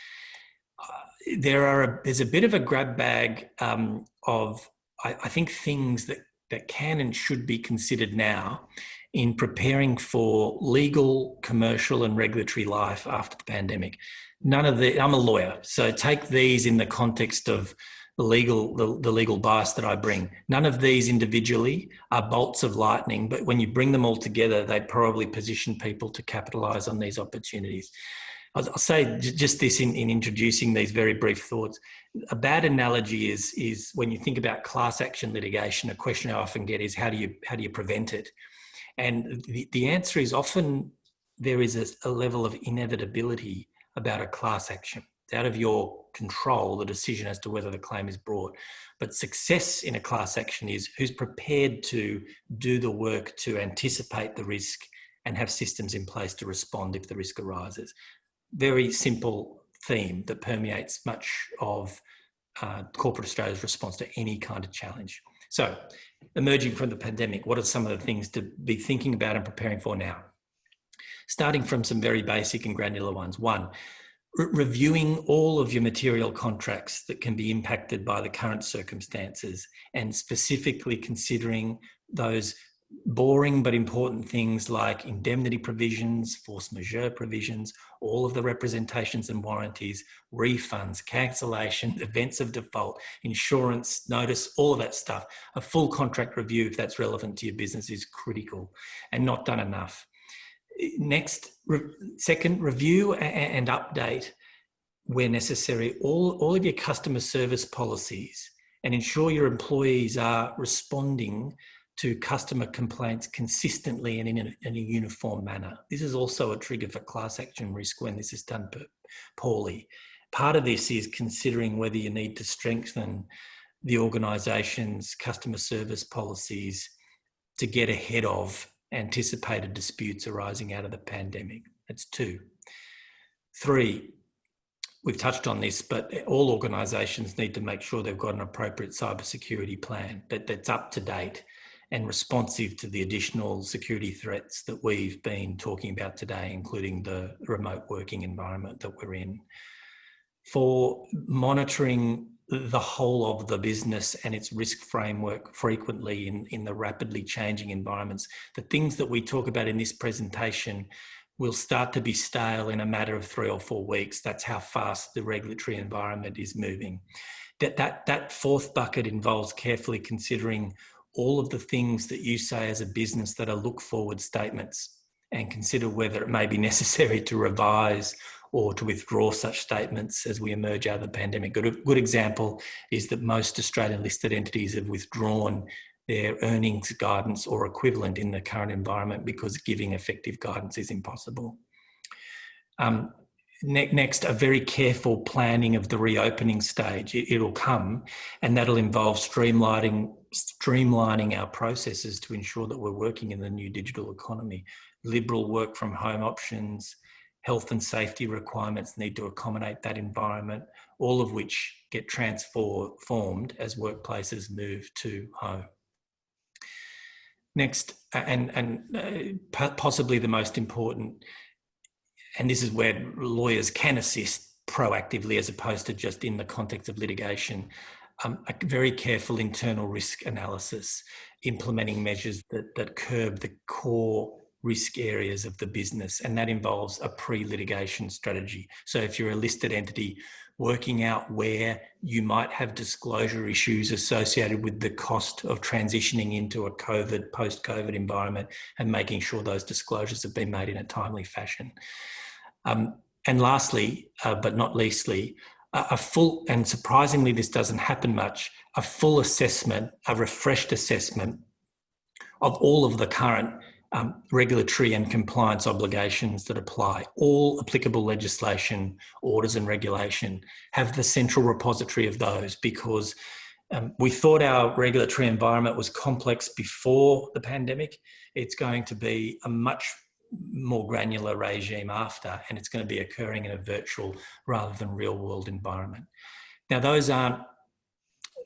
There's a bit of a grab bag of, I think, things that can and should be considered now in preparing for legal, commercial and regulatory life after the pandemic. I'm a lawyer, so take these in the context of the legal bias that I bring. None of these individually are bolts of lightning, but when you bring them all together, they probably position people to capitalise on these opportunities. I'll say just this in introducing these very brief thoughts. A bad analogy is when you think about class action litigation, a question I often get is how do you prevent it? And the answer is often there is a level of inevitability about a class action. It's out of your control, the decision as to whether the claim is brought. But success in a class action is who's prepared to do the work to anticipate the risk and have systems in place to respond if the risk arises. Very simple theme that permeates much of corporate Australia's response to any kind of challenge. So, emerging from the pandemic, what are some of the things to be thinking about and preparing for now? Starting from some very basic and granular ones. One, reviewing all of your material contracts that can be impacted by the current circumstances, and specifically considering those boring but important things like indemnity provisions, force majeure provisions, all of the representations and warranties, refunds, cancellation, events of default, insurance, notice, all of that stuff. A full contract review, if that's relevant to your business, is critical and not done enough. Next, second, review and update where necessary all of your customer service policies and ensure your employees are responding to customer complaints consistently and in a uniform manner. This is also a trigger for class action risk when this is done poorly. Part of this is considering whether you need to strengthen the organisation's customer service policies to get ahead of anticipated disputes arising out of the pandemic. That's 2. 3, we've touched on this, but all organisations need to make sure they've got an appropriate cybersecurity plan that's up to date and responsive to the additional security threats that we've been talking about today, including the remote working environment that we're in. 4, monitoring the whole of the business and its risk framework frequently in the rapidly changing environments. The things that we talk about in this presentation will start to be stale in a matter of 3 or 4 weeks. That's how fast the regulatory environment is moving. That 4th bucket involves carefully considering all of the things that you say as a business that are look forward statements, and consider whether it may be necessary to revise or to withdraw such statements as we emerge out of the pandemic. A good example is that most Australian listed entities have withdrawn their earnings guidance or equivalent in the current environment because giving effective guidance is impossible. Next, a very careful planning of the reopening stage. It'll come, and that'll involve streamlining our processes to ensure that we're working in the new digital economy. Liberal work from home options, health and safety requirements need to accommodate that environment, all of which get transformed as workplaces move to home. Next, and possibly the most important, and this is where lawyers can assist proactively as opposed to just in the context of litigation, a very careful internal risk analysis, implementing measures that curb the core risk areas of the business, and that involves a pre-litigation strategy. So if you're a listed entity, working out where you might have disclosure issues associated with the cost of transitioning into a post-COVID environment, and making sure those disclosures have been made in a timely fashion. And lastly, but not leastly, a full, and surprisingly this doesn't happen much, a full assessment, a refreshed assessment of all of the current regulatory and compliance obligations that apply. All applicable legislation, orders and regulation have the central repository of those, because we thought our regulatory environment was complex before the pandemic. It's going to be a much more granular regime after, and it's going to be occurring in a virtual rather than real world environment. Now, those aren't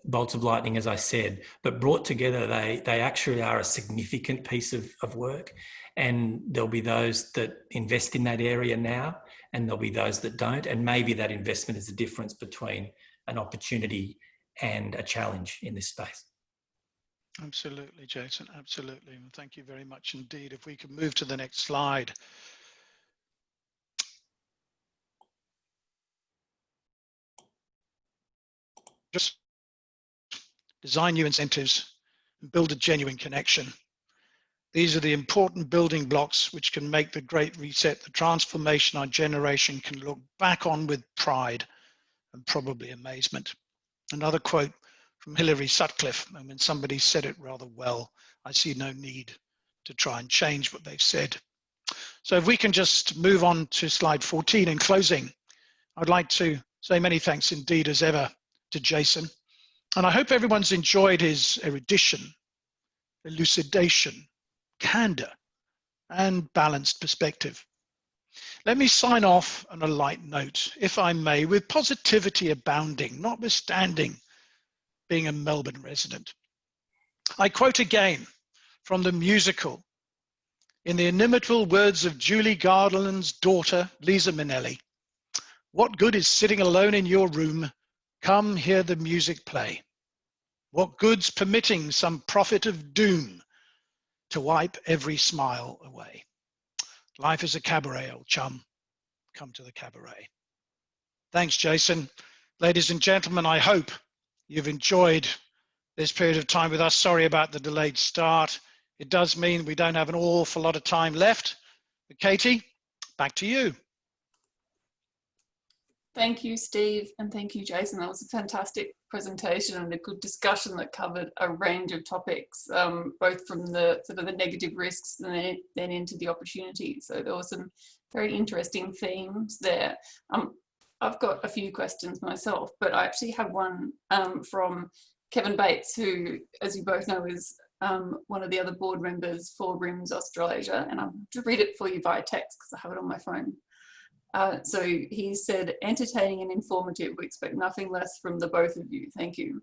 bolts of lightning, as I said, but brought together, they actually are a significant piece of work, and there'll be those that invest in that area now, and there'll be those that don't, and maybe that investment is the difference between an opportunity and a challenge in this space. Absolutely, Jason, absolutely. And thank you very much indeed. If we can move to the next slide. Just design new incentives and build a genuine connection. These are the important building blocks which can make the Great Reset, the transformation our generation can look back on with pride and probably amazement. Another quote from Hilary Sutcliffe, and when somebody said it rather well, I see no need to try and change what they've said. So if we can just move on to slide 14 in closing, I'd like to say many thanks indeed as ever to Jason. And I hope everyone's enjoyed his erudition, elucidation, candor, and balanced perspective. Let me sign off on a light note, if I may, with positivity abounding, notwithstanding being a Melbourne resident. I quote again from the musical, in the inimitable words of Julie Garland's daughter, Liza Minnelli, "What good is sitting alone in your room? Come hear the music play. What good's permitting some prophet of doom to wipe every smile away? Life is a cabaret, old chum. Come to the cabaret." Thanks, Jason. Ladies and gentlemen, I hope you've enjoyed this period of time with us. Sorry about the delayed start. It does mean we don't have an awful lot of time left. But Katie, back to you. Thank you, Steve, and thank you, Jason. That was a fantastic presentation and a good discussion that covered a range of topics, both from the sort of the negative risks and then into the opportunities. So there were some very interesting themes there. I've got a few questions myself, but I actually have one from Kevin Bates, who, as you both know, is one of the other board members for RIMS Australasia, and I'll to read it for you via text because I have it on my phone. So he said, entertaining and informative, we expect nothing less from the both of you. Thank you.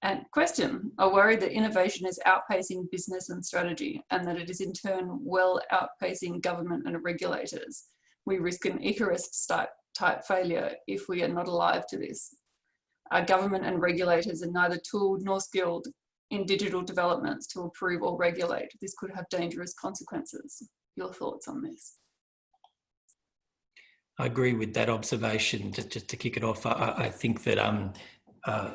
And question, I worry that innovation is outpacing business and strategy, and that it is in turn well outpacing government and regulators. We risk an Icarus type failure if we are not alive to this. Our government and regulators are neither tooled nor skilled in digital developments to approve or regulate. This could have dangerous consequences. Your thoughts on this? I agree with that observation. Just to kick it off, I think that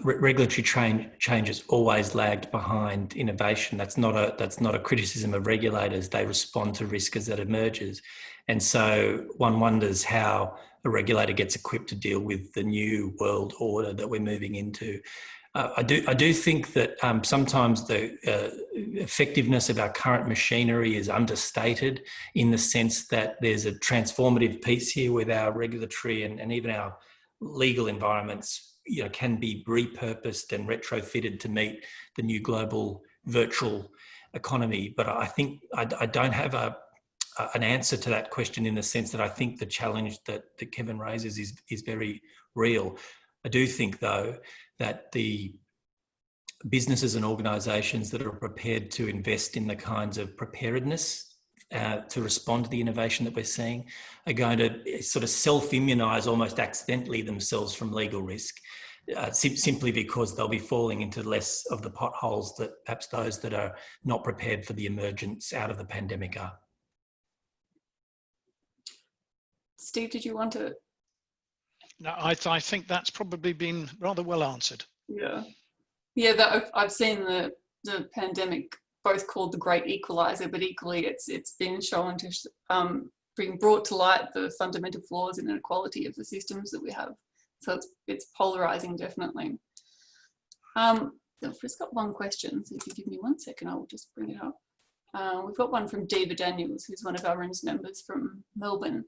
regulatory change has always lagged behind innovation. That's not a criticism of regulators. They respond to risk as it emerges, and so one wonders how a regulator gets equipped to deal with the new world order that we're moving into. I do think that sometimes the effectiveness of our current machinery is understated, in the sense that there's a transformative piece here with our regulatory and even our legal environments, can be repurposed and retrofitted to meet the new global virtual economy. But I think I don't have an answer to that question, in the sense that I think the challenge that Kevin raises is very real. I do think, though, that the businesses and organisations that are prepared to invest in the kinds of preparedness to respond to the innovation that we're seeing are going to sort of self-immunise almost accidentally themselves from legal risk, simply because they'll be falling into less of the potholes that perhaps those that are not prepared for the emergence out of the pandemic are. Steve, did you want to? No, I think that's probably been rather well answered. Yeah, I've seen the pandemic both called the great equalizer, but equally it's been shown to bring brought to light the fundamental flaws and inequality of the systems that we have. So it's polarizing, definitely. I've just got one question, so if you give me 1 second, I will just bring it up. We've got one from Diva Daniels, who's one of our RIMS members from Melbourne.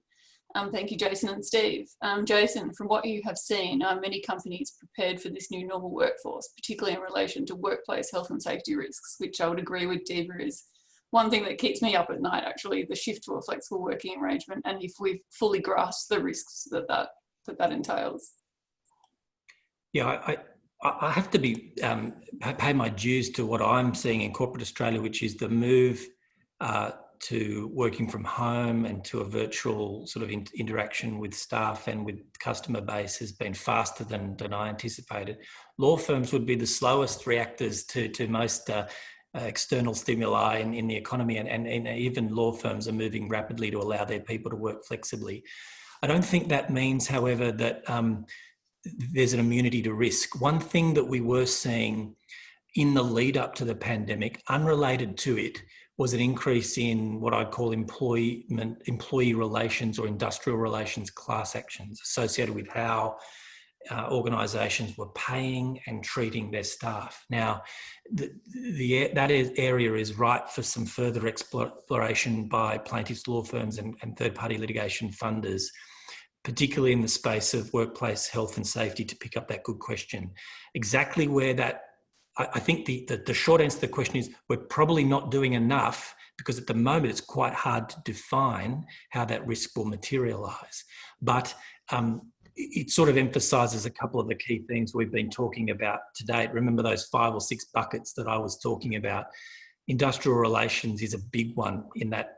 Thank you, Jason and Steve. Jason, from what you have seen, are many companies prepared for this new normal workforce, particularly in relation to workplace health and safety risks, which I would agree with Diva is one thing that keeps me up at night, actually, the shift to a flexible working arrangement, and if we've fully grasped the risks that entails. Yeah, I have to pay my dues to what I'm seeing in corporate Australia, which is the move to working from home and to a virtual sort of interaction with staff and with customer base has been faster than I anticipated. Law firms would be the slowest reactors to most external stimuli in the economy, and even law firms are moving rapidly to allow their people to work flexibly. I don't think that means, however, that there's an immunity to risk. One thing that we were seeing in the lead up to the pandemic, unrelated to it, was an increase in what I'd call employee relations or industrial relations class actions associated with how organisations were paying and treating their staff. Now, that area is ripe for some further exploration by plaintiffs' law firms and third-party litigation funders, particularly in the space of workplace health and safety, to pick up that good question. Exactly where that, I think the short answer to the question is we're probably not doing enough, because at the moment it's quite hard to define how that risk will materialise. But it sort of emphasises a couple of the key things we've been talking about to date. Remember those 5 or 6 buckets that I was talking about? Industrial relations is a big one in that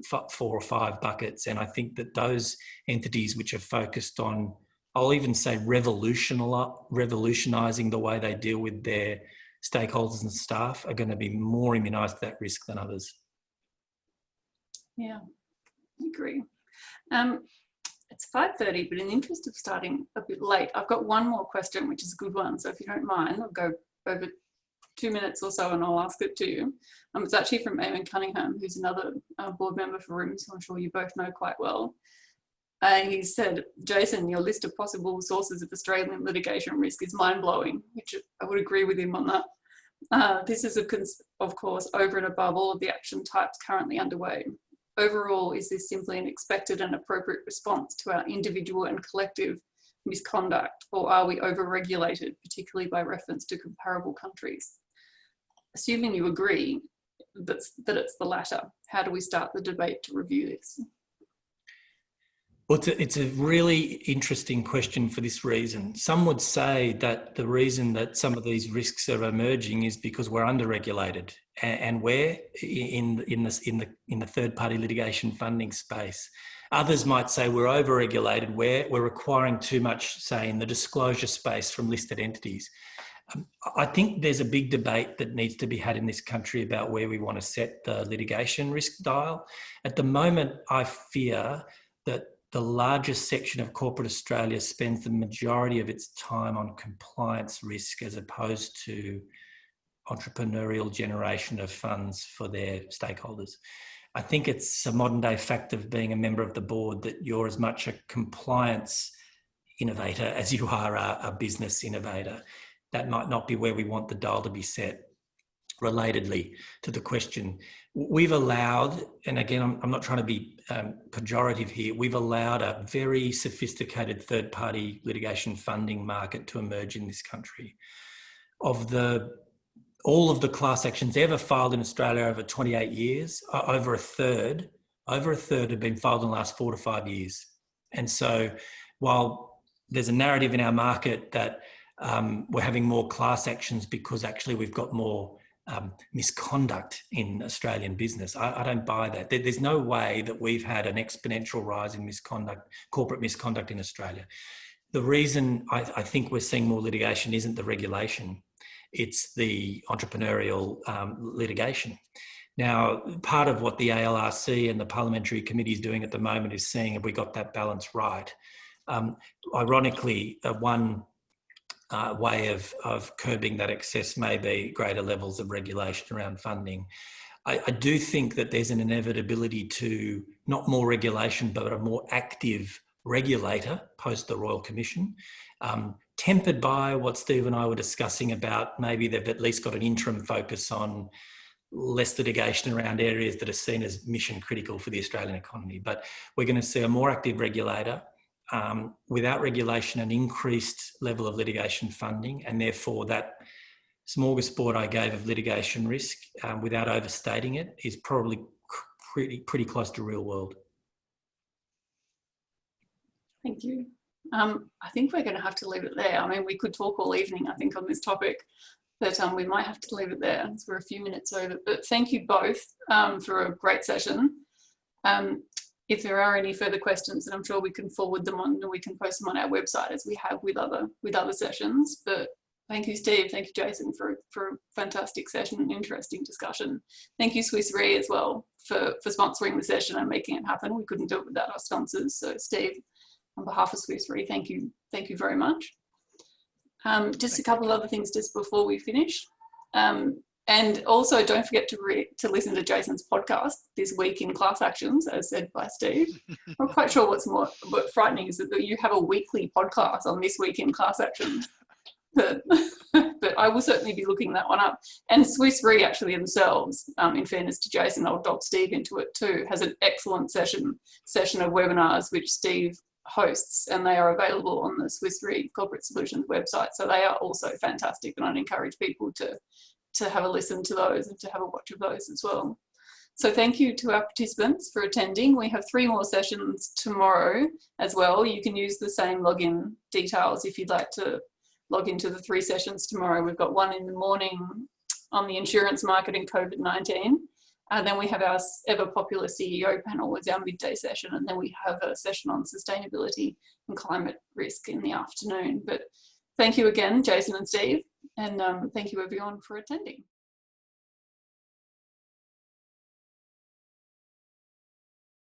4 or 5 buckets. And I think that those entities which are focused on, I'll even say revolutionising the way they deal with their stakeholders and staff, are going to be more immunised to that risk than others. Yeah, I agree. It's 5:30, but in the interest of starting a bit late, I've got one more question, which is a good one. So if you don't mind, I'll go over 2 minutes or so and I'll ask it to you. It's actually from Eamon Cunningham, who's another board member for RIMS, who I'm sure you both know quite well. He said, Jason, your list of possible sources of Australian litigation risk is mind-blowing, which I would agree with him on that. This is, of course, over and above all of the action types currently underway. Overall, is this simply an expected and appropriate response to our individual and collective misconduct, or are we over-regulated, particularly by reference to comparable countries? Assuming you agree that it's the latter, how do we start the debate to review this? Well, it's a really interesting question for this reason. Some would say that the reason that some of these risks are emerging is because we're under-regulated, and we're in the third-party litigation funding space. Others might say we're over-regulated, we're requiring too much, say, in the disclosure space from listed entities. I think there's a big debate that needs to be had in this country about where we want to set the litigation risk dial. At the moment, I fear that the largest section of corporate Australia spends the majority of its time on compliance risk as opposed to entrepreneurial generation of funds for their stakeholders. I think it's a modern day fact of being a member of the board that you're as much a compliance innovator as you are a business innovator. That might not be where we want the dial to be set. Relatedly to the question, we've allowed, and again, I'm not trying to be pejorative here, we've allowed a very sophisticated third-party litigation funding market to emerge in this country. Of all of the class actions ever filed in Australia over 28 years, over a third have been filed in the last 4 to 5 years. And so while there's a narrative in our market that we're having more class actions because actually we've got more misconduct in Australian business, I don't buy that. There's no way that we've had an exponential rise in misconduct, corporate misconduct in Australia. The reason I think we're seeing more litigation isn't the regulation, it's the entrepreneurial litigation. Now, part of what the ALRC and the Parliamentary Committee is doing at the moment is seeing if we got that balance right. Ironically, one way of curbing that excess may be greater levels of regulation around funding. I do think that there's an inevitability to not more regulation, but a more active regulator post the Royal Commission, tempered by what Steve and I were discussing about maybe they've at least got an interim focus on less litigation around areas that are seen as mission critical for the Australian economy. But we're going to see a more active regulator, without regulation, an increased level of litigation funding, and therefore that smorgasbord I gave of litigation risk, without overstating it, is probably pretty close to real world. Thank you. I think we're going to have to leave it there. I mean, we could talk all evening, I think, on this topic, but we might have to leave it there as we're a few minutes over. But thank you both for a great session. If there are any further questions, then I'm sure we can forward them on and we can post them on our website as we have with other sessions. But thank you, Steve. Thank you, Jason, for a fantastic session and interesting discussion. Thank you, Swiss Re, as well, for sponsoring the session and making it happen. We couldn't do it without our sponsors. So, Steve, on behalf of Swiss Re, thank you very much. Just a couple of other things just before we finish. And also, don't forget to listen to Jason's podcast, This Week in Class Actions, as said by Steve. I'm not quite sure what's frightening is that you have a weekly podcast on This Week in Class Actions. But I will certainly be looking that one up. And Swiss Re actually themselves, in fairness to Jason, I'll dog Steve into it too, has an excellent session of webinars which Steve hosts, and they are available on the Swiss Re Corporate Solutions website. So they are also fantastic, and I'd encourage people to have a listen to those and to have a watch of those as well. So thank you to our participants for attending. We have 3 more sessions tomorrow as well. You can use the same login details if you'd like to log into the 3 sessions tomorrow. We've got one in the morning on the insurance market and COVID-19. And then we have our ever popular CEO panel as our midday session. And then we have a session on sustainability and climate risk in the afternoon. But thank you again, Jason and Steve. And thank you everyone for attending.